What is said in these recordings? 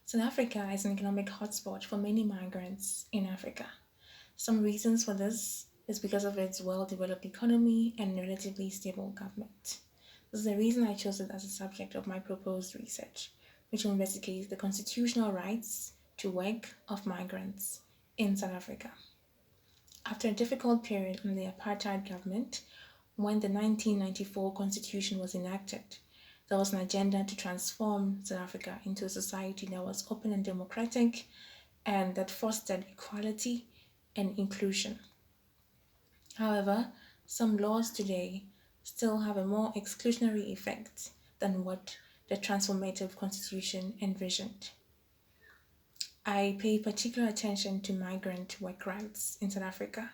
South Africa is an economic hotspot for many migrants in Africa. Some reasons for this is because of its well-developed economy and relatively stable government. This is the reason I chose it as a subject of my proposed research, which will investigate the constitutional rights to work of migrants in South Africa. After a difficult period under the apartheid government, when the 1994 constitution was enacted, there was an agenda to transform South Africa into a society that was open and democratic and that fostered equality and inclusion. However, some laws today still have a more exclusionary effect than what the transformative constitution envisioned. I pay particular attention to migrant work rights in South Africa.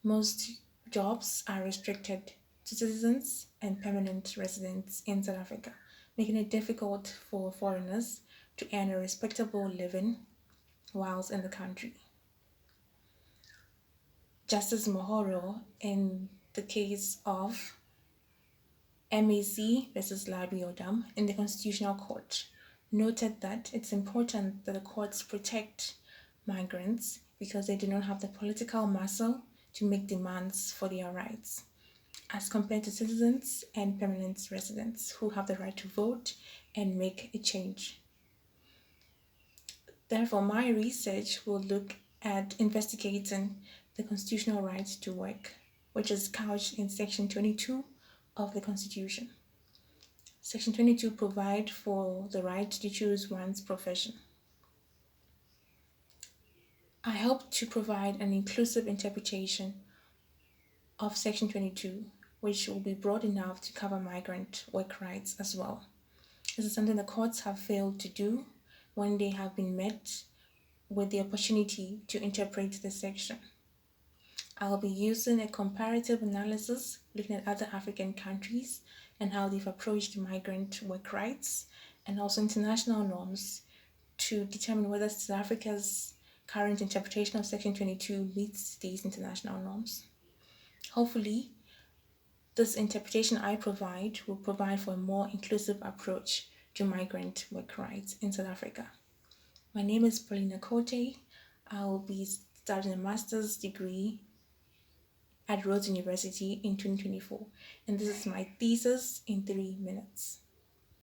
Most jobs are restricted to citizens and permanent residents in South Africa, making it difficult for foreigners to earn a respectable living whilst in the country. Justice Mohoro, in the case of MAC versus Labiodam in the Constitutional Court, noted that it's important that the courts protect migrants because they do not have the political muscle to make demands for their rights, as compared to citizens and permanent residents who have the right to vote and make a change. Therefore, my research will look at investigating the constitutional right to work, which is couched in Section 22 of the Constitution. Section 22 provides for the right to choose one's profession. I hope to provide an inclusive interpretation of Section 22, which will be broad enough to cover migrant work rights as well. This is something the courts have failed to do when they have been met with the opportunity to interpret the section. I'll be using a comparative analysis looking at other African countries and how they've approached migrant work rights and also international norms to determine whether South Africa's current interpretation of Section 22 meets these international norms. Hopefully, this interpretation I provide will provide for a more inclusive approach to migrant work rights in South Africa. My name is Paulina. I will be studying a master's degree at Rhodes University in 2024, and this is my thesis in 3 minutes.